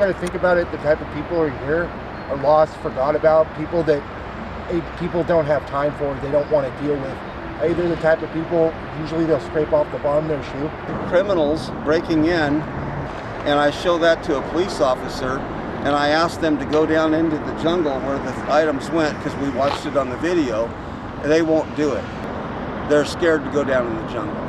got to think about it. The type of people are here are lost, forgot about, people that people don't have time for, they don't want to deal with. They're the type of people, usually they'll scrape off the bottom of their shoe. Criminals breaking in, and I show that to a police officer, and I ask them to go down into the jungle where the items went, because we watched it on the video, and they won't do it. They're scared to go down in the jungle.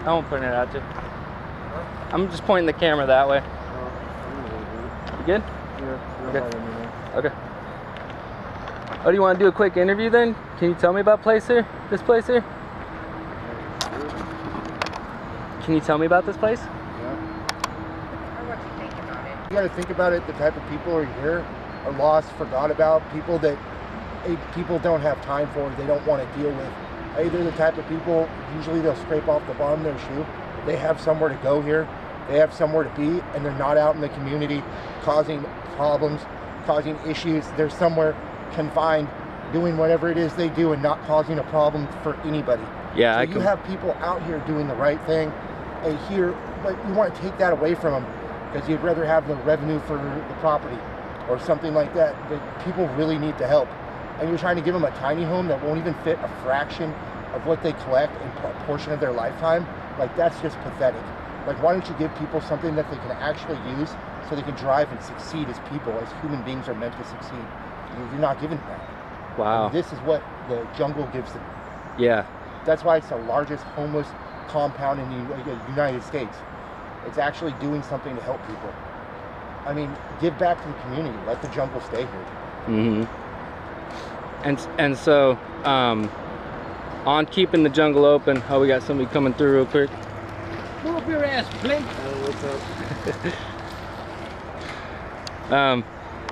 I won't point it at you. I'm just pointing the camera that way. You good? You're Okay. fine with me, man. Okay. Oh, do you want to do a quick interview then? Can you tell me about this place here? Can you tell me about this place? Yeah. Or what you think about it. You got to think about it. The type of people are here are lost, forgot about, people that people don't have time for. They don't want to deal with. They're the type of people. Usually they'll scrape off the bottom of their shoe. They have somewhere to go here. They have somewhere to be, and they're not out in the community causing problems, causing issues. They're somewhere confined, doing whatever it is they do, and not causing a problem for anybody. Yeah, So you have people out here doing the right thing, and here, but you want to take that away from them because you'd rather have the revenue for the property or something like that. But people really need the help, and you're trying to give them a tiny home that won't even fit a fraction of what they collect in a portion of their lifetime. Like, that's just pathetic. Like, why don't you give people something that they can actually use so they can drive and succeed as people, as human beings are meant to succeed? You're not giving that. Wow. And this is what the jungle gives them. Yeah. That's why it's the largest homeless compound in the United States. It's actually doing something to help people. I mean, give back to the community. Let the jungle stay here. And so, on keeping the jungle open. Oh, we got somebody coming through real quick. Move up your ass, Blake. What's up?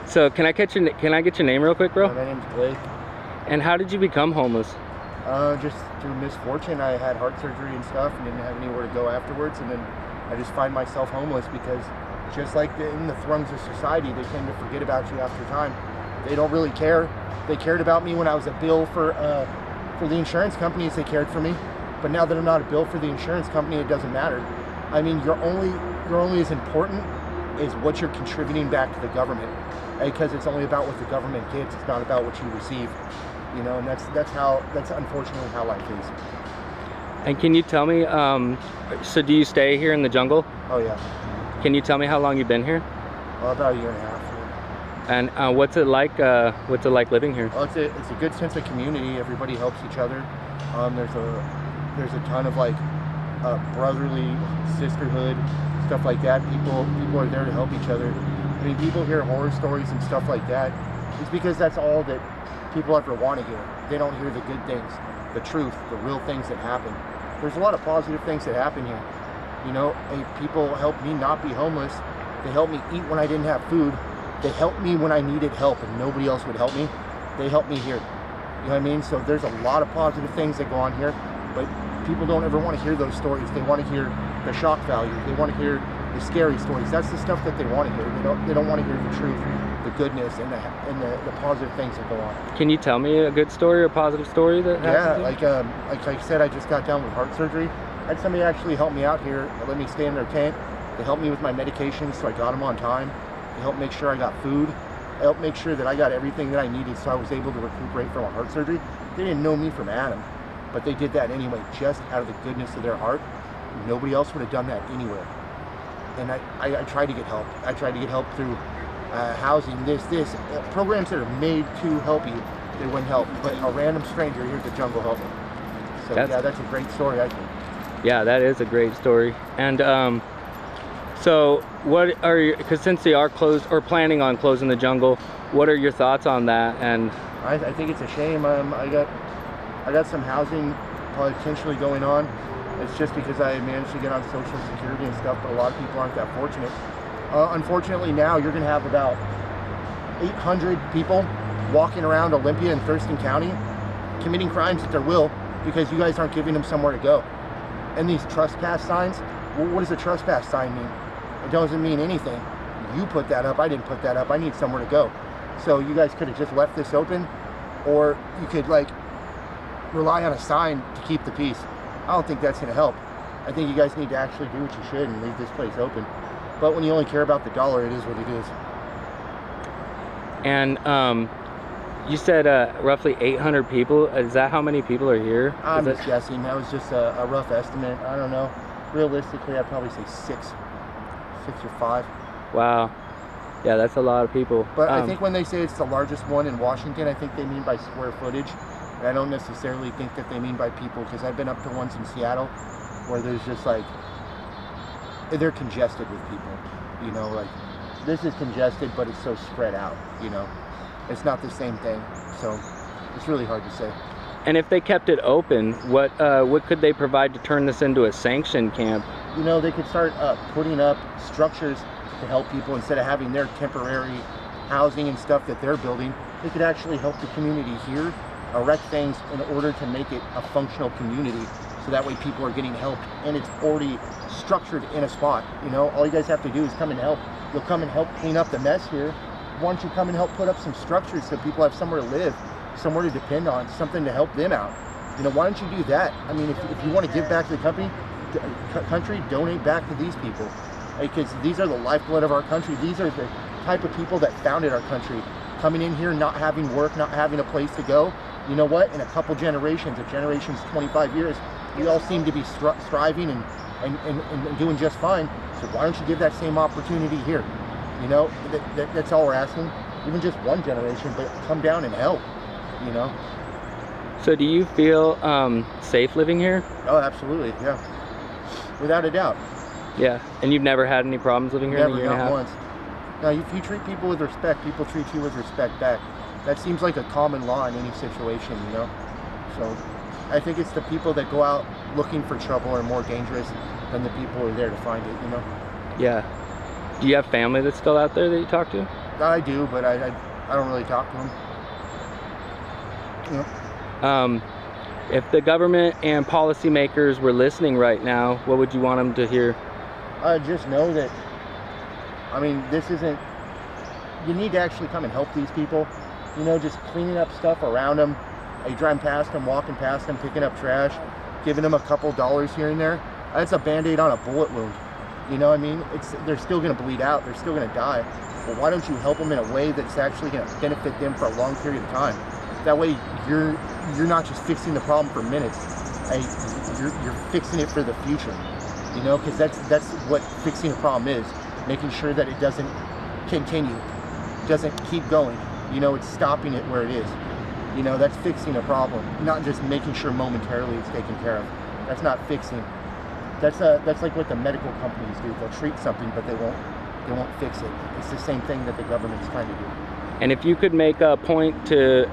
So can I get your name real quick, bro? My name's Blake. And how did you become homeless? Just through misfortune, I had heart surgery and stuff and didn't have anywhere to go afterwards. And then I just find myself homeless because just like in the throngs of society, they tend to forget about you after time. They don't really care. They cared about me when I was a bill for the insurance companies. They cared for me. But now that I'm not a bill for the insurance company, it doesn't matter. I mean, you're only as important as what you're contributing back to the government, because it's only about what the government gets. It's not about what you receive, you know. And that's unfortunately how life is. And can you tell me, so do you stay here in the jungle? Oh yeah. Can you tell me how long you've been here? Well, about a year and a half. And what's it like living here? Well, it's a good sense of community. Everybody helps each other. There's a ton of like brotherly sisterhood, stuff like that. People are there to help each other. I mean, people hear horror stories and stuff like that. It's because that's all that people ever want to hear. They don't hear the good things, the truth, the real things that happen. There's a lot of positive things that happen here. You know, people helped me not be homeless. They helped me eat when I didn't have food. They helped me when I needed help and nobody else would help me. They helped me here. You know what I mean? So there's a lot of positive things that go on here, but people don't ever want to hear those stories. They want to hear the shock value. They want to hear the scary stories. That's the stuff that they want to hear. They don't want to hear the truth, the goodness, and the positive things that go on. Can you tell me a good story or positive story that happened? Yeah, like I said, I just got done with heart surgery. I had somebody actually help me out here. They let me stay in their tent. They helped me with my medications, so I got them on time. They helped make sure I got food. They helped make sure that I got everything that I needed, so I was able to recuperate from a heart surgery. They didn't know me from Adam, but they did that anyway, just out of the goodness of their heart. Nobody else would have done that anywhere. And I tried to get help. I tried to get help through housing, programs that are made to help you. They wouldn't help, but a random stranger here at the jungle helped me. So yeah, that's a great story, I think. Yeah, that is a great story. And so what are you, because since they are closed or planning on closing the jungle, what are your thoughts on that? And I think it's a shame. I got some housing potentially going on. It's just because I managed to get on Social Security and stuff, but a lot of people aren't that fortunate. Unfortunately, now you're going to have about 800 people walking around Olympia and Thurston County committing crimes at their will because you guys aren't giving them somewhere to go. And these trespass signs, well, what does a trespass sign mean? It doesn't mean anything. You put that up, I didn't put that up, I need somewhere to go. So you guys could have just left this open, or you could like rely on a sign to keep the peace. I don't think that's going to help. I think you guys need to actually do what you should and leave this place open. But when you only care about the dollar, it is what it is. And you said roughly 800 people. Is that how many people are here? I'm just guessing. That was just a rough estimate. I don't know. Realistically, I'd probably say six or five. Wow. Yeah, that's a lot of people. But I think when they say it's the largest one in Washington, I think they mean by square footage. And I don't necessarily think that they mean by people, because I've been up to ones in Seattle where there's just like, they're congested with people. You know, like This is congested, but it's so spread out, you know. It's not the same thing, so it's really hard to say. And if they kept it open, what could they provide to turn this into a sanctioned camp? You know, they could start putting up structures to help people instead of having their temporary housing and stuff that they're building. They could actually help the community here erect things in order to make it a functional community, so that way people are getting help and it's already structured in a spot. You know, all you guys have to do is come and help. You'll come and help clean up the mess here. Why don't you come and help put up some structures so people have somewhere to live, somewhere to depend on, something to help them out. You know, why don't you do that? I mean, if you want to give back to the country, donate back to these people, because these are the lifeblood of our country. These are the type of people that founded our country. Coming in here, not having work, not having a place to go. You know what? In a couple generations, a generation's 25 years, we all seem to be striving and doing just fine. So why don't you give that same opportunity here? You know, that's all we're asking. Even just one generation, but come down and help, you know? So do you feel safe living here? Oh, absolutely, yeah. Without a doubt. Yeah, and you've never had any problems living here in a year and a half? Never, not once. Now, if you treat people with respect, people treat you with respect back. That seems like a common law in any situation, you know? So I think it's the people that go out looking for trouble are more dangerous than the people who are there to find it, you know? Yeah. Do you have family that's still out there that you talk to? I do, but I don't really talk to them. You know? If the government and policymakers were listening right now, what would you want them to hear? Just know that, I mean, this isn't, you need to actually come and help these people. You know, just cleaning up stuff around them. You driving past them, walking past them, picking up trash, giving them a couple dollars here and there. That's a Band-Aid on a bullet wound. You know what I mean? They're still going to bleed out. They're still going to die. But why don't you help them in a way that's actually going to benefit them for a long period of time? That way, you're not just fixing the problem for minutes. You're fixing it for the future. You know, because that's what fixing a problem is. Making sure that it doesn't continue, doesn't keep going. You know, it's stopping it where it is. You know, that's fixing a problem, not just making sure momentarily it's taken care of. That's not fixing. That's like what the medical companies do. They'll treat something, but they won't fix it. It's the same thing that the government's trying to do. And if you could make a point to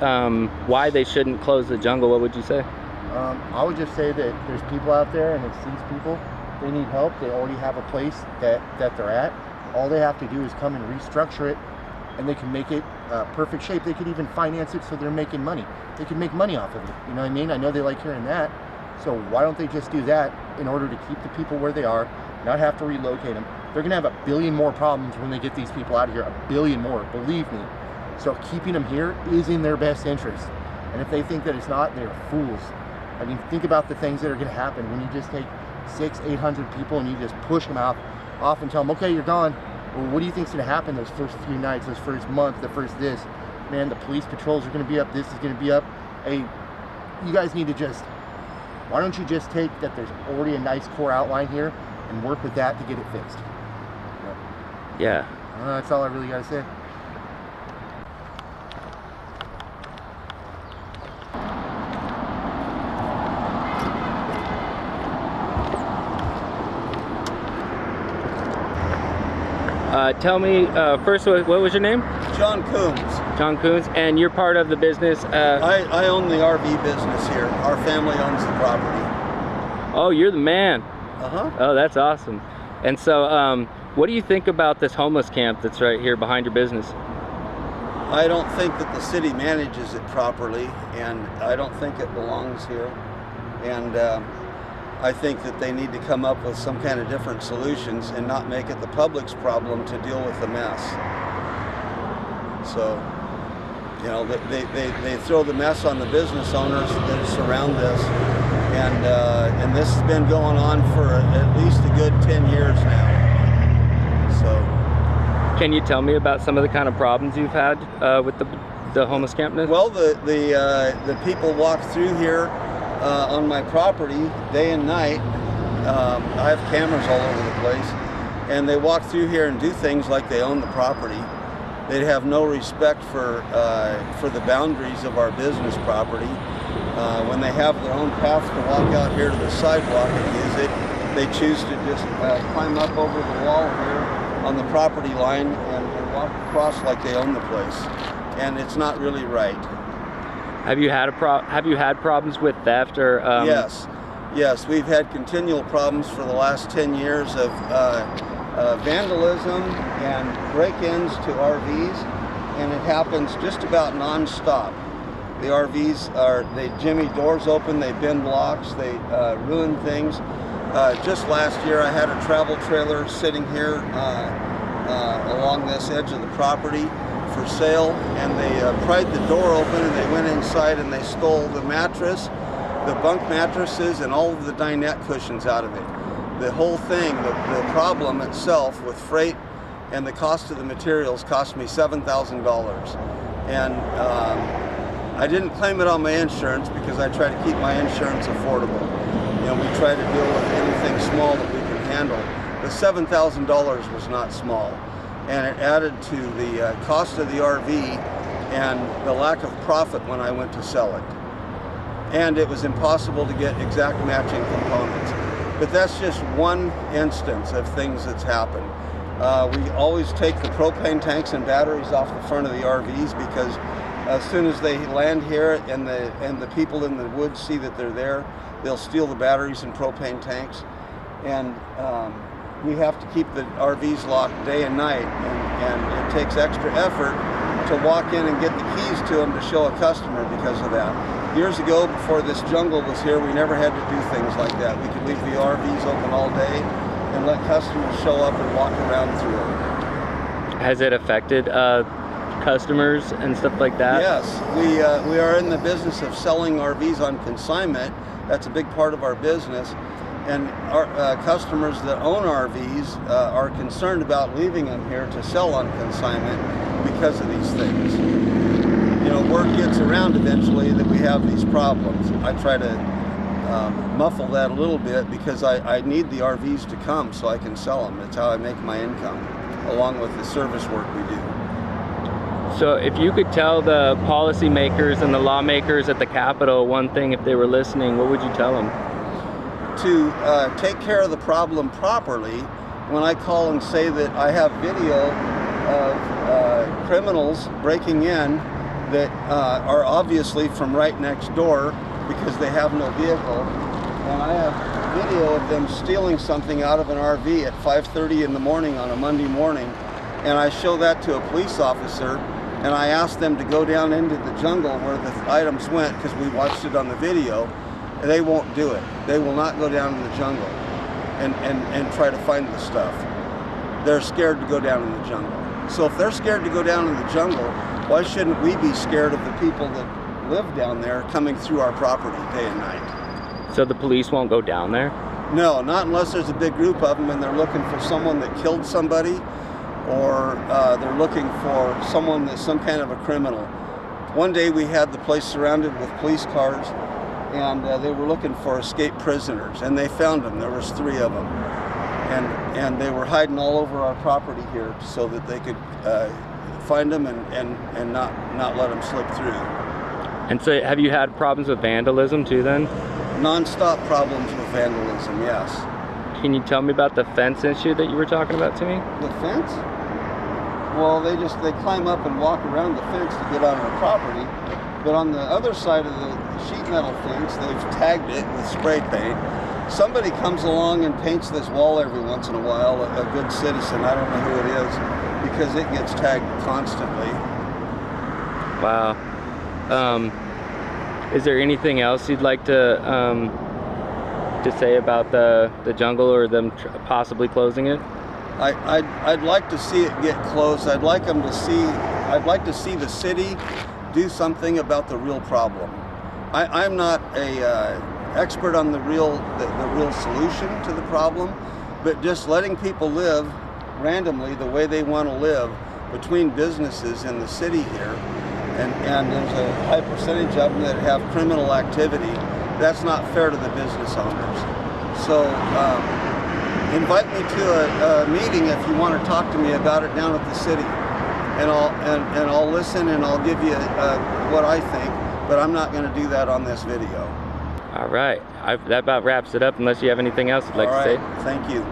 why they shouldn't close the jungle, what would you say? I would just say that there's people out there, and it's these people. They need help. They already have a place that they're at. All they have to do is come and restructure it, and they can make it perfect shape. They could even finance it so they're making money. They can make money off of it. You know what I mean? I know they like hearing that. So why don't they just do that in order to keep the people where they are, not have to relocate them? They're going to have a billion more problems when they get these people out of here, a billion more, believe me. So keeping them here is in their best interest. And if they think that it's not, they're fools. I mean, think about the things that are going to happen when you just take 600-800 people and you just push them out off and tell them, okay, you're gone. Well, what do you think's going to happen those first few nights, those first month, the first this? Man, the police patrols are going to be up, this is going to be up. Hey, you guys need to just, why don't you just take that there's already a nice core outline here and work with that to get it fixed? Yeah. That's all I really got to say. Tell me, first, what was your name? John Coombs. John Coons, and you're part of the business. I own the RV business here. Our family owns the property. Oh, you're the man. Uh-huh. Oh, that's awesome. And so, what do you think about this homeless camp that's right here behind your business? I don't think that the city manages it properly, and I don't think it belongs here. And I think that they need to come up with some kind of different solutions and not make it the public's problem to deal with the mess. So, you know, they throw the mess on the business owners that surround this, and this has been going on for at least a good 10 years now. So, can you tell me about some of the kind of problems you've had with the homeless camp? Well, the people walk through here on my property day and night. I have cameras all over the place, and they walk through here and do things like they own the property. They have no respect for the boundaries of our business property. When they have their own path to walk out here to the sidewalk and use it, they choose to just climb up over the wall here on the property line and walk across like they own the place, and it's not really right. Have you had problems with theft or? Yes, we've had continual problems for the last 10 years of vandalism and break-ins to RVs, and it happens just about non-stop. The RVs they jimmy doors open, they bend locks, they ruin things. Just last year I had a travel trailer sitting here along this edge of the property for sale, and they pried the door open and they went inside and they stole the mattress, the bunk mattresses, and all of the dinette cushions out of it. The whole thing, the problem itself with freight and the cost of the materials cost me $7,000. And I didn't claim it on my insurance because I try to keep my insurance affordable. You know, we try to deal with anything small that we can handle. The $7,000 was not small, and it added to the cost of the RV and the lack of profit when I went to sell it. And it was impossible to get exact matching components. But that's just one instance of things that's happened. We always take the propane tanks and batteries off the front of the RVs because as soon as they land here and the people in the woods see that they're there, they'll steal the batteries and propane tanks. And we have to keep the RVs locked day and night, and it takes extra effort to walk in and get the keys to them to show a customer because of that. Years ago, before this jungle was here, we never had to do things like that. We could leave the RVs open all day and let customers show up and walk around through them. Has it affected customers and stuff like that? Yes, we are in the business of selling RVs on consignment. That's a big part of our business. And our customers that own RVs are concerned about leaving them here to sell on consignment because of these things. You know, word gets around eventually that we have these problems. I try to muffle that a little bit because I need the RVs to come so I can sell them. It's how I make my income, along with the service work we do. So if you could tell the policymakers and the lawmakers at the Capitol one thing if they were listening, what would you tell them? To take care of the problem properly. When I call and say that I have video of criminals breaking in that are obviously from right next door because they have no vehicle, and I have video of them stealing something out of an RV at 5:30 in the morning on a Monday morning, and I show that to a police officer, and I ask them to go down into the jungle where the items went because we watched it on the video. They won't do it. They will not go down in the jungle and try to find the stuff. They're scared to go down in the jungle. So if they're scared to go down in the jungle, why shouldn't we be scared of the people that live down there coming through our property day and night? So the police won't go down there? No, not unless there's a big group of them and they're looking for someone that killed somebody, or they're looking for someone that's some kind of a criminal. One day we had the place surrounded with police cars, and they were looking for escaped prisoners, and they found them. There was 3 of them, and they were hiding all over our property here so that they could find them and not let them slip through. And so have you had problems with vandalism too then? Non-stop problems with vandalism, yes. Can you tell me about the fence issue that you were talking about to me? The fence? Well, they climb up and walk around the fence to get on our property. But on the other side of the sheet metal fence, they've tagged it with spray paint. Somebody comes along and paints this wall every once in a while, a good citizen, I don't know who it is, because it gets tagged constantly. Wow. Is there anything else you'd like to say about the jungle or them possibly closing it? I'd like to see it get closed. I'd like to see the city do something about the real problem. I'm not a expert on the real solution to the problem, but just letting people live randomly the way they want to live between businesses in the city here, and there's a high percentage of them that have criminal activity. That's not fair to the business owners. So invite me to a meeting if you want to talk to me about it down at the city. And I'll listen and I'll give you what I think, but I'm not going to do that on this video. All right, that about wraps it up unless you have anything else you'd like to say. Thank you.